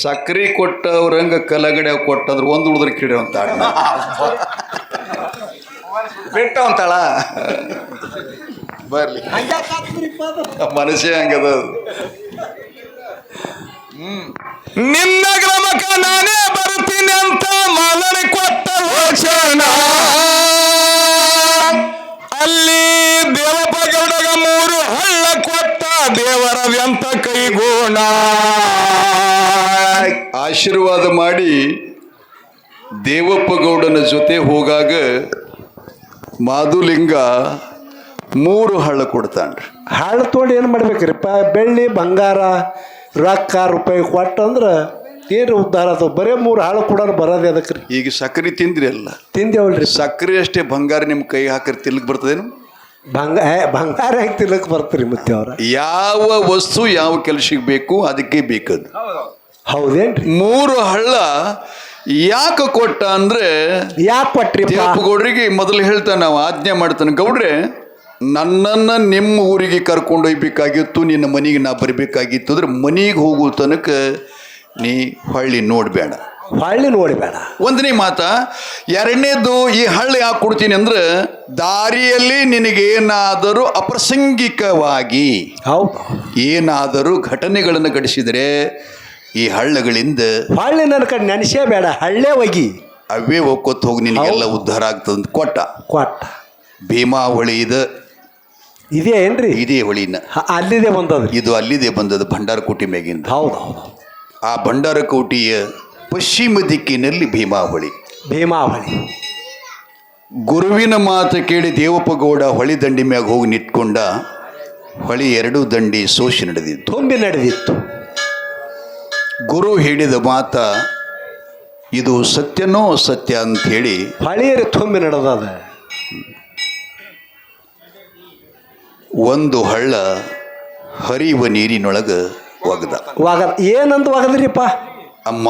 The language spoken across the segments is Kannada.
ಸಕ್ರಿ ಕೊಟ್ಟವ್ರಂಗ ಕಲಗಡೆ ಕೊಟ್ಟಂದ್ರೆ ಒಂದು ಉಳಿದ್ರೆ ಕಿಡಿ ಅಂತ ಬಿಟ್ಟು ಅಂತಾಳ ಬರ್ಲಿ ಮನುಷ್ಯ ಹಂಗದ ನಿನ್ನ ಗ್ರಾಮಕ್ಕ ನಾನೇ ಬರ್ತೀನಿ ಅಂತ ಮಾದರಿ ಕೊಟ್ಟ ವಚನ ಅಲ್ಲಿ ದೇವಪ್ಪ ಗೌಡಗ 3 ಹಳ್ಳ ಕೊಟ್ಟ ದೇವರವ್ಯಂತ ಕೈಗೋಣ ಆಶೀರ್ವಾದ ಮಾಡಿ ದೇವಪ್ಪ ಗೌಡನ ಜೊತೆ ಹೋಗಾಗ ಮಾದುಲಿಂಗ 3 ಹಳ್ಳ ಕೊಡ್ತಾನ್ರಿ. ಹಾಳು ತೊಗೊಂಡು ಏನು ಮಾಡ್ಬೇಕ್ರಿಪ್ಪ? ಬೆಳ್ಳಿ ಬಂಗಾರ ರೊಕ್ಕ ರೂಪಾಯಿ ಕೊಟ್ಟಂದ್ರೆ ಏನು ಉದ್ಧಾರ ಅದು? ಬರೀ 3 ಹಾಳು ಕೊಡೋರು ಬರೋದೇ ಅದಕ್ಕೆ ರೀ. ಈಗ ಸಕ್ಕರೆ ತಿಂದ್ರಿ ಅಲ್ಲ, ತಿಂದೇವಲ್ರಿ. ಸಕ್ಕರೆ ಅಷ್ಟೇ ಬಂಗಾರ ನಿಮ್ಮ ಕೈ ಹಾಕಿ ತಿನ್ಲಿಕ್ಕೆ ಬರ್ತದೇನು? ಬಂಗಾರ ಹೆಂಗೆ ತಿನ್ನಕ್ಕೆ ಬರ್ತೀರಿ ಮತ್ತೆ ಅವ್ರ? ಯಾವ ವಸ್ತು ಯಾವ ಕೆಲಸಕ್ಕೆ ಬೇಕು ಅದಕ್ಕೆ ಬೇಕದು. ಹೌದೇನ್ರಿ? 3 ಹಳ್ಳ ಯಾಕೆ ಕೊಟ್ಟ ಅಂದ್ರೆ, ಯಾಕೆ ಕೊಟ್ರಿ? ದೇವಪ್ಪ ಗೌಡ್ರಿಗೆ ಮೊದಲು ಹೇಳ್ತಾನೆ, ನಾವು ಆಜ್ಞೆ ಮಾಡ್ತಾನೆ, ಗೌಡ್ರೆ ನನ್ನನ್ನು ನಿಮ್ಮ ಊರಿಗೆ ಕರ್ಕೊಂಡು ಹೋಗ್ಬೇಕಾಗಿತ್ತು, ನಿನ್ನ ಮನೆಗೆ ನಾ ಬರಬೇಕಾಗಿತ್ತು ಅಂದ್ರೆ ಮನೆಗೆ ಹೋಗೋ ತನಕ ನೀ ಹೊಳ್ಳಿ ನೋಡಬೇಡ. ಹೊಳ್ಳಿ ನೋಡಬೇಡ. ಒಂದನೇ ಮಾತ. ಎರಡನೇದು, ಈ ಹಳ್ಳಿ ಯಾಕೆ ಕೊಡ್ತೀನಿ ಅಂದ್ರೆ, ದಾರಿಯಲ್ಲಿ ನಿನಗೇನಾದರೂ ಅಪ್ರಾಸಂಗಿಕವಾಗಿ ಹೌದು ಏನಾದರೂ ಘಟನೆಗಳನ್ನು ಘಟಿಸಿದರೆ ಈ ಹಳ್ಳಗಳಿಂದ ಹೊಳ್ಳಿ ನನ್ನ ಕಡೆ ನೆನೆಸೇ ಬೇಡ, ಹಳ್ಳೆ ಒಗಿ ಅವೇ ಒಕ್ಕೊತ್ತು ಹೋಗಿ ನಿನಗೆಲ್ಲ ಉದ್ಧಾರ ಆಗ್ತದಂತ ಕೊಟ್ಟ. ಭೀಮಾ ಹೊಳಿ ಇದೇ ಏನ್ರಿ? ಇದೇ ಹೊಳಿನ ಅಲ್ಲಿದೆ ಬಂದದ್ರಿ. ಇದು ಅಲ್ಲಿದೆ ಬಂದದ್ದು, ಭಂಡಾರಕೋಟೆ ಮ್ಯಾಗಿಂದ. ಹೌದು ಹೌದು. ಆ ಭಂಡಾರಕೋಟೆಯ ಪಶ್ಚಿಮ ದಿಕ್ಕಿನಲ್ಲಿ ಭೀಮಾವಳಿ. ಗುರುವಿನ ಮಾತು ಕೇಳಿ ದೇವಪ್ಪ ಗೌಡ ಹೊಳಿ ದಂಡಿ ಮ್ಯಾಗ ಹೋಗಿ ನಿಂತ್ಕೊಂಡ. ಹೊಳಿ 2 ದಂಡಿ ಸೋಸಿ ನಡೆದಿತ್ತು, ತುಂಬಿ ನಡೆದಿತ್ತು. ಗುರು ಹೇಳಿದ ಮಾತ ಇದು ಸತ್ಯನೋ ಸತ್ಯ ಅಂತ ಹೇಳಿ ಹೊಳಿಯರಿ ತುಂಬಿ ನಡೆದದ. ಒಂದು ಹಳ್ಳ ಹರಿಯುವ ನೀರಿನೊಳಗೆ ಒಗದ. ಏನಂತ ಒಗದ್ರಿಪ್ಪ? ಅಮ್ಮ,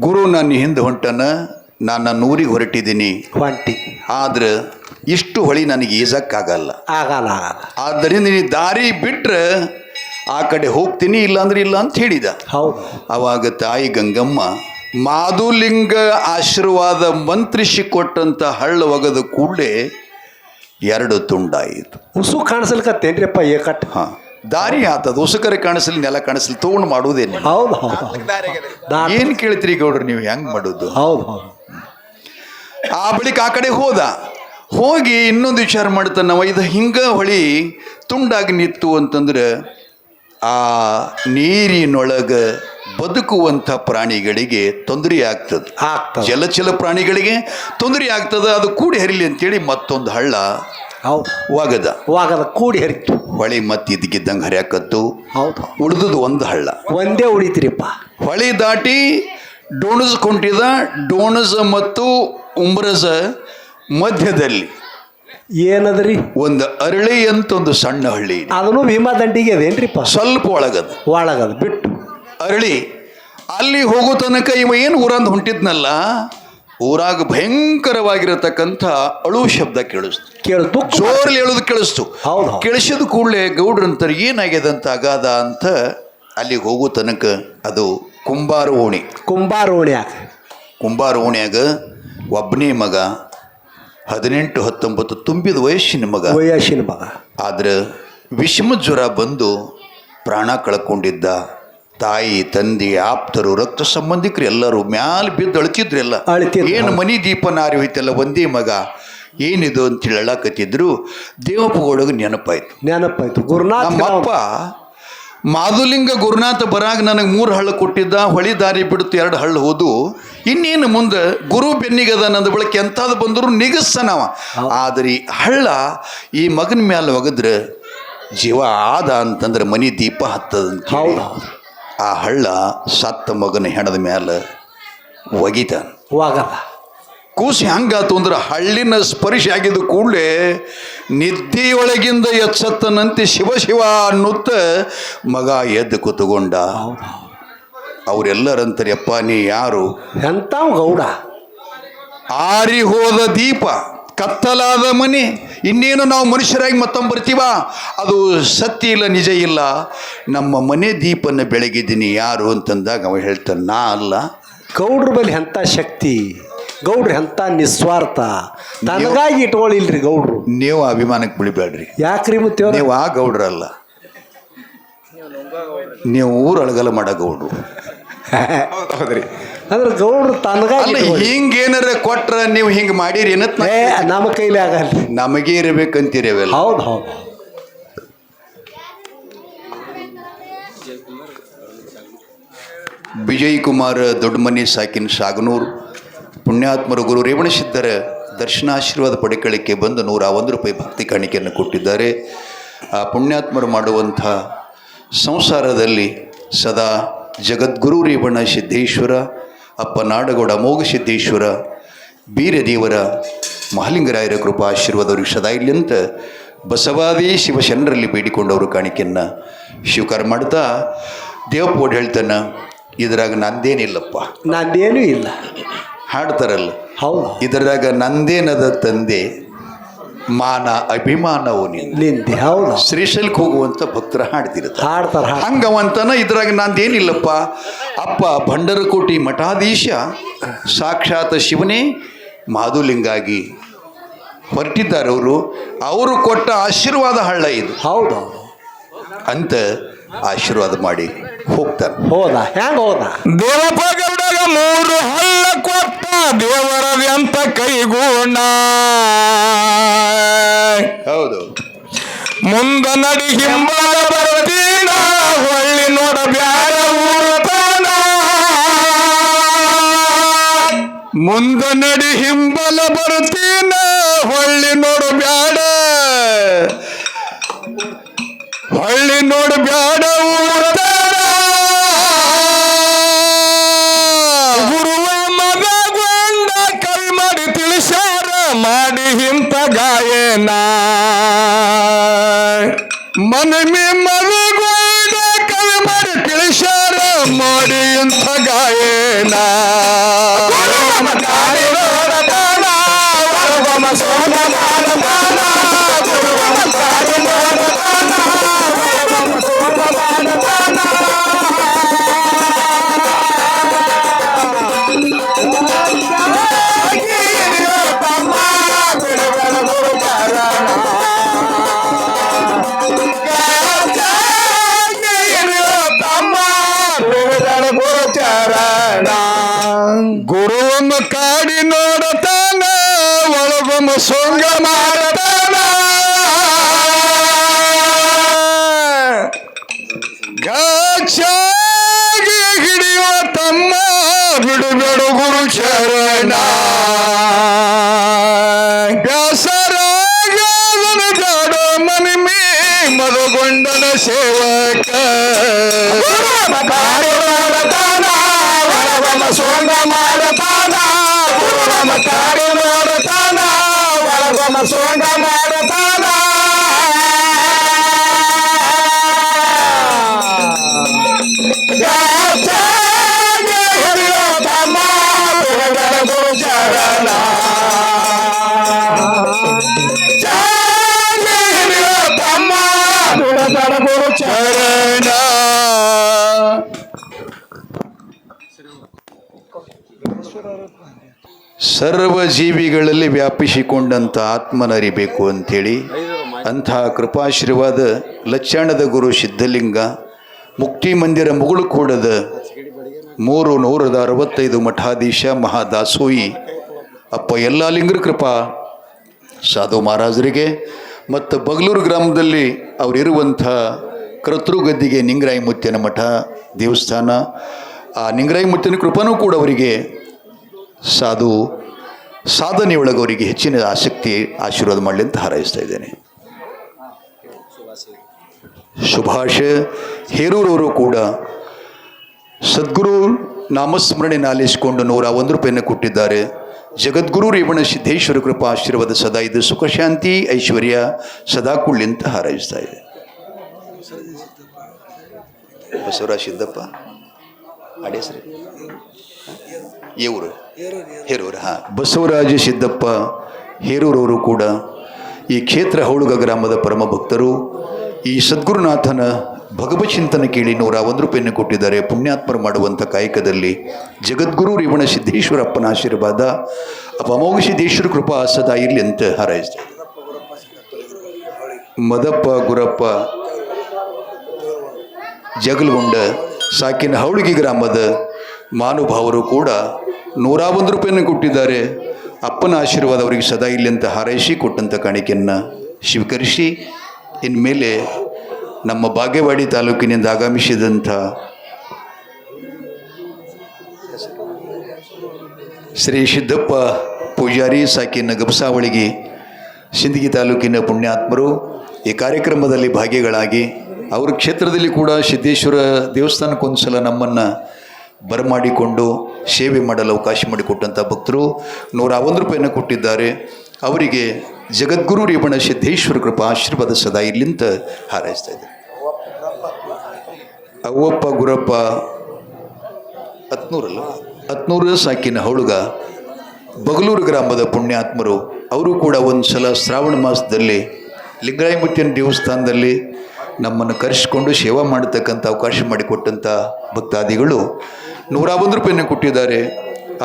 ಗುರು ನನ್ನ ಹಿಂದೆ ಹೊಂಟನ, ನಾನು ನನ್ನ ಊರಿಗೆ ಹೊರಟಿದ್ದೀನಿ, ಆದ್ರೆ ಇಷ್ಟು ಹೊಳಿ ನನಗೆ ಈಜಕ್ಕಾಗಲ್ಲ, ಆದ್ದರಿಂದ ನೀ ದಾರಿ ಬಿಟ್ರೆ ಆ ಕಡೆ ಹೋಗ್ತೀನಿ, ಇಲ್ಲಾಂದ್ರೆ ಇಲ್ಲ ಅಂತ ಹೇಳಿದ. ಅವಾಗ ತಾಯಿ ಗಂಗಮ್ಮ ಮಾದುಲಿಂಗ ಆಶೀರ್ವಾದ ಮಂತ್ರಿಸಿ ಕೊಟ್ಟಂತ ಹಳ್ಳ ಒಗದ ಕೂಡಲೇ 2 ತುಂಡಾಯಿತು. ಉಸು ಕಾಣಿಸಲ್ಕತ್ತೇನ್ರಿಪ್ಪ? ಏಕಟ್ ದಾರಿ ಆತದ. ಉಸುಕರೆ ಕಾಣಿಸ್ಲಿ, ನೆಲ ಕಾಣಿಸ್ಲಿ, ತಗೊಂಡು ಮಾಡುವುದೇನೆ. ಹೌದು. ಏನು ಕೇಳ್ತೀರಿ ಗೌಡ್ರು ನೀವು? ಹೆಂಗ್ ಮಾಡೋದು? ಹೌದು. ಆ ಬಳಿಕ ಆ ಕಡೆ ಹೋಗಿ ಇನ್ನೊಂದು ವಿಚಾರ ಮಾಡ್ತಾನ ನಾವು, ಇದು ಹಿಂಗ ಹೊಳಿ ತುಂಡಾಗಿ ನಿತ್ತು ಅಂತಂದ್ರೆ ಆ ನೀರಿನೊಳಗ ಬದುಕುವಂಥ ಪ್ರಾಣಿಗಳಿಗೆ ತೊಂದರೆ ಆಗ್ತದೆ, ಜಲಚಲ ಪ್ರಾಣಿಗಳಿಗೆ ತೊಂದರೆ ಆಗ್ತದೆ. ಅದು ಕೂಡಿ ಹರಿಲಿ ಅಂತೇಳಿ ಮತ್ತೊಂದು ಹಳ್ಳ ಒಗದ ಕೂಡಿ ಹರಿತು. ಹೊಳಿ ಮತ್ತೆ ಇದಕ್ಕಿದ್ದಂಗೆ ಹರಿಯಾಕತ್ತು. ಉಳಿದದು ಒಂದು ಹಳ್ಳ ಒಂದೇ ಉಳಿತಿರಿಪ್ಪ. ಹೊಳಿ ದಾಟಿ ಡೋಣಜ ಕೊಂಟಿದ. ಡೋಣಜ ಮತ್ತು ಉಂಬ್ರಜ ಮಧ್ಯದಲ್ಲಿ ಏನದ್ರಿ? ಒಂದು ಅರಳಿ ಅಂತ ಒಂದು ಸಣ್ಣ ಹಳ್ಳಿ. ಅದನ್ನು ಭೀಮಾ ದಂಡಿಗೆ ಅದೇನ್ರಿಪ್ಪ? ಸ್ವಲ್ಪ ಒಳಗದ ಬಿಟ್ಟು ಅರಳಿ. ಅಲ್ಲಿ ಹೋಗೋ ತನಕ ಇವ ಏನು ಊರಂದು ಹೊಂಟಿದ್ನಲ್ಲ, ಊರಾಗ ಭಯಂಕರವಾಗಿರತಕ್ಕಂಥ ಅಳು ಶಬ್ದ ಕೇಳಿಸ್ತು. ಜೋರಲ್ಲಿ ಹೇಳೋದು ಕೇಳಿಸ್ತು. ಕೇಳಿಸಿದ ಕೂಡಲೇ ಗೌಡ್ರಂತಾರೆ ಏನಾಗ್ಯದ ಅಂತ ಅಗಾದ ಅಂತ ಅಲ್ಲಿಗೆ ಹೋಗೋ ತನಕ ಅದು ಕುಂಬಾರ ಓಣ್ಯಾಗ ಒಬ್ಬನೇ ಮಗ, 18-19 ತುಂಬಿದ ವಯಸ್ಸಿನ ಮಗ. ಆದ್ರೆ ವಿಷಮ ಜ್ವರ ಬಂದು ಪ್ರಾಣ ಕಳ್ಕೊಂಡಿದ್ದ. ತಾಯಿ, ತಂದೆ, ಆಪ್ತರು, ರಕ್ತ ಸಂಬಂಧಿಕರು ಎಲ್ಲರೂ ಮ್ಯಾಲೆ ಬಿದ್ದು ಅಳ್ತಿದ್ರು. ಎಲ್ಲ ಏನು ಮನಿ ದೀಪ ನಾರಿ ಹೋಯ್ತಲ್ಲ, ಒಂದೇ ಮಗ, ಏನಿದು ಅಂತೇಳಿ ಅಳಕತ್ತಿದ್ರು. ದೇವಪ್ಪ ಗೌಡಗೆ ನೆನಪಾಯ್ತು. ನಮ್ಮಪ್ಪ ಮಾದುಲಿಂಗ ಗುರುನಾಥ ಬರಾಗ ನನಗೆ 3 ಹಳ್ಳ ಕೊಟ್ಟಿದ್ದ, ಹೊಳಿ ದಾರಿ ಬಿಡುತ್ತು 2 ಹಳ್ಳ ಹೋದು, ಇನ್ನೇನು ಮುಂದೆ ಗುರು ಬೆನ್ನಿಗದ ನಂದು ಬಳಕೆ ಎಂಥದ್ದು ಬಂದರೂ ನಿಗಸ್ಸನವ. ಆದರೆ ಈ ಹಳ್ಳ ಈ ಮಗನ ಮ್ಯಾಲೆ ಒಗದ್ರೆ ಜೀವ ಆದ ಅಂತಂದ್ರೆ ಮನಿ ದೀಪ ಹತ್ತದಂತ ಆ ಹಳ್ಳ ಸತ್ತ ಮಗನ ಹೆಣದ ಮ್ಯಾಲೆ ಒಗಿತಾನ. ಕೂಸಿ ಹಂಗಾತು ಅಂದ್ರೆ ಹಳ್ಳಿನ ಸ್ಪರ್ಶ ಆಗಿದ್ದು ಕೂಡಲೇ ನಿದ್ದೆಯೊಳಗಿಂದ ಎಚ್ಚತ್ತನಂತೆ ಶಿವ ಶಿವ ಅನ್ನುತ್ತ ಮಗ ಎದ್ದು ಕೂತುಕೊಂಡ. ಅವರೆಲ್ಲರಂತಾರೆ, ಅಪ್ಪ ನೀ ಯಾರು? ಎಂತ ಗೌಡ? ಆರಿ ಹೋದ ದೀಪ ಕತ್ತಲಾದ ಮನೆ, ಇನ್ನೇನು ನಾವು ಮನುಷ್ಯರಾಗಿ ಮತ್ತೊಮ್ಮೆ ಬರ್ತೀವ? ಅದು ಸತ್ಯ ಇಲ್ಲ, ನಿಜ ಇಲ್ಲ. ನಮ್ಮ ಮನೆ ದೀಪನ್ನು ಬೆಳಗಿದ್ದೀನಿ ಯಾರು ಅಂತಂದಾಗ ಅವ ಹೇಳ್ತಾನೆ, ನಾ ಅಲ್ಲ. ಗೌಡ್ರ ಬಳಿ ಎಂಥ ಶಕ್ತಿ, ಗೌಡ್ರು ಎಂಥ ನಿಸ್ವಾರ್ಥ, ನನಗಾಗಿ ಇಟ್ಕೊಳ್ಳಿಲ್ರಿ ಗೌಡ್ರು. ನೀವು ಅಭಿಮಾನಕ್ಕೆ ಬಿಳಿಬೇಡ್ರಿ. ಯಾಕ್ರಿ ಮುತ್ತೇವ್ರ? ನೀವು ಆ ಗೌಡ್ರಲ್ಲ, ನೀವು ಊರೊಳಗಲ್ಲ ಮಾಡೋ ಗೌಡ್ರು. ಹೌದ್ರಿ. ಅಂದ್ರೆ ಗೌಡ್ರು ತನಗಾಗಿ ಅಲ್ಲ, ಹಿಂಗೇನಾರ ಕೊಟ್ರ ನೀವು ಹಿಂಗೆ ಮಾಡಿರಿ ಏನತ್ ನಮ್ಮ ಕೈಲಿ ಆಗಲ್ರಿ. ನಮಗೆ ಇರಬೇಕಂತೀರಿ ಅವೆಲ್ಲ. ಹೌದು ಹೌದು. ವಿಜಯ್ ಕುಮಾರ್ ದೊಡ್ಡಮನಿ ಸಾಕಿನ ಶಾಗನೂರು ಪುಣ್ಯಾತ್ಮರು ಗುರು ರೇವಣಸಿದ್ದರ ದರ್ಶನಾಶೀರ್ವಾದ ಪಡೆಕಳಿಕೆ ಬಂದು 101 ರೂಪಾಯಿ ಭಕ್ತಿ ಕಾಣಿಕೆಯನ್ನು ಕೊಟ್ಟಿದ್ದಾರೆ. ಆ ಪುಣ್ಯಾತ್ಮರು ಮಾಡುವಂಥ ಸಂಸಾರದಲ್ಲಿ ಸದಾ ಜಗದ್ಗುರು ರೇವಣ ಸಿದ್ದೇಶ್ವರ, ಅಪ್ಪ ನಾಡಗೌಡ ಅಮೋಘ ಸಿದ್ದೇಶ್ವರ, ಬೀರದೇವರ ಮಹಾಲಿಂಗರಾಯರ ಕೃಪಾ ಆಶೀರ್ವಾದವ್ರಿಗೆ ಸದಾ ಇಲ್ಲಿ ಅಂತ ಬಸವಾದಿ ಶಿವಶರಣರಲ್ಲಿ ಬೇಡಿಕೊಂಡವರು ಕಾಣಿಕೆಯನ್ನು ಸ್ವೀಕಾರ ಮಾಡ್ತಾ ದೇವಪ್ಪೋಡ್ ಹೇಳ್ತಾನೆ, ಇದ್ರಾಗ ನಂದೇನಿಲ್ಲಪ್ಪ. ನಂದೇನೂ ಇಲ್ಲ ಹಾಡ್ತಾರಲ್ಲ, ಹೌದು. ಇದರಾಗ ನಂದೇನದ ತಂದೆ, ಮಾನ ಅಭಿಮಾನವು ನಿಂದೆ. ಹೌದು. ಶ್ರೀಶೈಲಕ್ಕೆ ಹೋಗುವಂಥ ಭಕ್ತರ ಹಾಡ್ತಿರ್ತಾರೆ, ಹಾಡ್ತಾರ. ಹಂಗವಂತನ ಇದ್ರಾಗ ನಂದೇನಿಲ್ಲಪ್ಪ. ಅಪ್ಪ ಭಂಡರಕೋಟಿ ಮಠಾಧೀಶ ಸಾಕ್ಷಾತ್ ಶಿವನೇ ಮಾಧುಲಿಂಗಾಗಿ ಹೊರಟಿದ್ದಾರೆ. ಅವರು ಕೊಟ್ಟ ಆಶೀರ್ವಾದ ಹಳ್ಳ ಇದು. ಹೌದು ಅಂತ ಆಶೀರ್ವಾದ ಮಾಡಿ ಹೋಗ್ತಾರೆ. ಹೋದ ಹೆಂಗ ಹೋದ? ದೇವಪ್ಪ ಗೌಡಗ 3 ಹಳ್ಳ ಕೊಟ್ಟ ದೇವರದಂತ ಕೈಗೂಣ. ಹೌದು. ಮುಂದ ನಡಿ ಹಿಂಬಾಲ ಬರ್ತೀನ, ಹೊಳ್ಳಿ ನೋಡ ಬ್ಯಾಡ ಊರತಾನ. ಮುಂದ ನಡಿ ಹಿಂಬಲ ಬರ್ತೀನ, ಹೊಳ್ಳಿ ನೋಡು ಬ್ಯಾಡ, ಹೊಳ್ಳಿ ನೋಡು ಬ್ಯಾಡ ಊರತಾನ. ಗುರುವ ಮಗಗೊಂಡ ಕೈ ಮಾಡಿ ತಿಳಿಸ್ಯಾರ, ಮಾಡಿ ಇಂಥ ಗಾಯನ. ಮನಮಿ ಮಗಗೊಂಡ ಕೈ ಮಾಡಿ ತಿಳಿಸ್ಯಾರ, ಮಾಡಿ ಇಂಥ ಗಾಯನ. ಗುರುವಮ್ಮ ಕಾಡಿ ನೋಡತಾನ, ಒಳಗೊಮ್ಮ ಸೊಂಗ ಮಾಡತಾನ. ಗಾಚಾಗಿ ಹಿಡಿಯುವ ತಮ್ಮ, ಬಿಡುಬೇಡು ಗುರು ಚರಣ. ಬ್ಯಾಸರಾಗದನ ಬೇಡ ಮನಿಮಿ ಮದಗೊಂಡನ ಸೇವಕ. ಸೋಂಗ ಮಾಡತಾನ, ಗುರುವಮ ಕಾಡಿ ನೋಡತಾನ, ಒಳಗೊಮ ಸೋಂಗ ಮಾಡತಾನ. ಹಿಡಿಯೋ ತಮ್ಮ, ಗುರು ಚರಣ. ಹಿಡಿಯೋ ತಮ್ಮ, ಗುರು ಚರಣ. ಸರ್ವ ಜೀವಿಗಳಲ್ಲಿ ವ್ಯಾಪಿಸಿಕೊಂಡಂಥ ಆತ್ಮನರಿಬೇಕು ಅಂಥೇಳಿ ಅಂತಹ ಕೃಪಾಶೀರ್ವಾದ ಲಚ್ಚಾಣದ ಗುರು ಸಿದ್ಧಲಿಂಗ ಮುಕ್ತಿ ಮಂದಿರ ಮುಗುಳು ಕೂಡದ 365 ಮಠಾಧೀಶ ಮಹಾದಾಸೋಯಿ ಅಪ್ಪ ಯಲ್ಲಾಲಿಂಗರ ಕೃಪಾ ಸಾಧು ಮಹಾರಾಜರಿಗೆ ಮತ್ತು ಬಗಲೂರು ಗ್ರಾಮದಲ್ಲಿ ಅವರಿರುವಂಥ ಕರ್ತೃಗದ್ದಿಗೆ ನಿಂಗರಾಯ ಮುತ್ತಿನ ಮಠ ದೇವಸ್ಥಾನ, ಆ ನಿಂಗರಾಯ ಮುತ್ತಿನ ಕೃಪನೂ ಕೂಡ ಅವರಿಗೆ ಸಾಧನೆಯೊಳಗೆ ಅವರಿಗೆ ಹೆಚ್ಚಿನ ಆಸಕ್ತಿ ಆಶೀರ್ವಾದ ಮಾಡಲಿ ಅಂತ ಹಾರೈಸ್ತಾ ಇದ್ದೇನೆ. ಸುಭಾಷ್ ಹೇರೂರವರು ಕೂಡ ಸದ್ಗುರು ನಾಮಸ್ಮರಣೆ ನಾಲಿಸಿಕೊಂಡು 101 ರೂಪಾಯಿಯನ್ನು ಕೊಟ್ಟಿದ್ದಾರೆ. ಜಗದ್ಗುರು ರೇವಣ ಸಿದ್ದೇಶ್ವರ ಕೃಪಾ ಆಶೀರ್ವಾದ ಸದಾ ಇದು ಸುಖ ಶಾಂತಿ ಐಶ್ವರ್ಯ ಸದಾ ಕುಳ್ಳಿ ಅಂತ ಹಾರೈಸ್ತಾ ಇದೆ. ಬಸವರಾಜ ಸಿದ್ದಪ್ಪ ಅಡೇಸ್ರಿ ಇವರು ಹೇರೂರು ಹಾಂ ಬಸವರಾಜ ಸಿದ್ದಪ್ಪ ಹೇರೂರವರು ಕೂಡ ಈ ಕ್ಷೇತ್ರ ಹೌಳುಗ ಗ್ರಾಮದ ಪರಮ ಭಕ್ತರು. ಈ ಸದ್ಗುರುನಾಥನ ಭಗವತ್ ಚಿಂತನ ಕೇಳಿ 101 ರೂಪಾಯಿಯನ್ನು ಕೊಟ್ಟಿದ್ದಾರೆ. ಪುಣ್ಯಾತ್ಮರು ಮಾಡುವಂಥ ಕಾಯಕದಲ್ಲಿ ಜಗದ್ಗುರು ರೇವಣ ಸಿದ್ದೇಶ್ವರಪ್ಪನ ಆಶೀರ್ವಾದ ಅಮೋಘ ಸಿದ್ದೇಶ್ವರ ಕೃಪಾ ಸದಾ ಇರಲಿ ಅಂತ ಹಾರೈಸ್ತಾರೆ. ಮದಪ್ಪ ಗುರಪ್ಪ ಜಗಲ್ಗೊಂಡ ಸಾಕಿನ ಹೌಳಿಗೆ ಗ್ರಾಮದ ಮಾನುಭಾವರು ಕೂಡ 101 ರೂಪಾಯಿಯನ್ನು ಕೊಟ್ಟಿದ್ದಾರೆ. ಅಪ್ಪನ ಆಶೀರ್ವಾದ ಅವರಿಗೆ ಸದಾ ಇಲ್ಲಿ ಅಂತ ಹಾರೈಸಿ ಕೊಟ್ಟಂಥ ಕಾಣಿಕೆಯನ್ನು ಸ್ವೀಕರಿಸಿ ಇನ್ಮೇಲೆ ನಮ್ಮ ಬಾಗೇವಾಡಿ ತಾಲೂಕಿನಿಂದ ಆಗಮಿಸಿದಂಥ ಶ್ರೀ ಸಿದ್ದಪ್ಪ ಪೂಜಾರಿ ಸಾಕಿನ ಗಬಸಾವಳಿಗೆ ಸಿಂದಗಿ ತಾಲೂಕಿನ ಪುಣ್ಯಾತ್ಮರು ಈ ಕಾರ್ಯಕ್ರಮದಲ್ಲಿ ಭಾಗಿಗಳಾಗಿ ಅವ್ರ ಕ್ಷೇತ್ರದಲ್ಲಿ ಕೂಡ ಸಿದ್ದೇಶ್ವರ ದೇವಸ್ಥಾನಕ್ಕೊಂದು ಸಲ ನಮ್ಮನ್ನು ಬರಮಾಡಿಕೊಂಡು ಸೇವೆ ಮಾಡಲು ಅವಕಾಶ ಮಾಡಿಕೊಟ್ಟಂಥ ಭಕ್ತರು 101 ರೂಪಾಯಿಯನ್ನು ಕೊಟ್ಟಿದ್ದಾರೆ. ಅವರಿಗೆ ಜಗದ್ಗುರು ರೇವಣ ಸಿದ್ದೇಶ್ವರ ಕೃಪಾ ಆಶೀರ್ವಾದ ಸದಾ ಇಲ್ಲಿಂದ ಹಾರೈಸ್ತಾ ಇದ್ದಾರೆ. ಅವ್ವಪ್ಪ ಗುರಪ್ಪ ಹತ್ನೂರು ಸಾಕಿನ ಹೌಳುಗ ಬಗಲೂರು ಗ್ರಾಮದ ಪುಣ್ಯಾತ್ಮರು ಅವರು ಕೂಡ ಒಂದು ಸಲ ಶ್ರಾವಣ ಮಾಸದಲ್ಲಿ ಲಿಂಗರಾಯಮೂರ್ತಿಯ ದೇವಸ್ಥಾನದಲ್ಲಿ ನಮ್ಮನ್ನು ಕರೆಸಿಕೊಂಡು ಸೇವಾ ಮಾಡತಕ್ಕಂಥ ಅವಕಾಶ ಮಾಡಿಕೊಟ್ಟಂಥ ಭಕ್ತಾದಿಗಳು 101 ರೂಪಾಯಿಯನ್ನು ಕೊಟ್ಟಿದ್ದಾರೆ.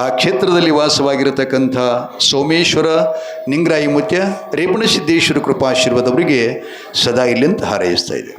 ಆ ಕ್ಷೇತ್ರದಲ್ಲಿ ವಾಸವಾಗಿರತಕ್ಕಂಥ ಸೋಮೇಶ್ವರ ನಿಂಗರಾಯಮೂರ್ತಿ ರೇವಣ ಸಿದ್ದೇಶ್ವರ ಕೃಪಾ ಆಶೀರ್ವಾದ ಅವರಿಗೆ ಸದಾ ಇಲ್ಲಿ ಅಂತ ಹಾರೈಸ್ತಾ ಇದೆ.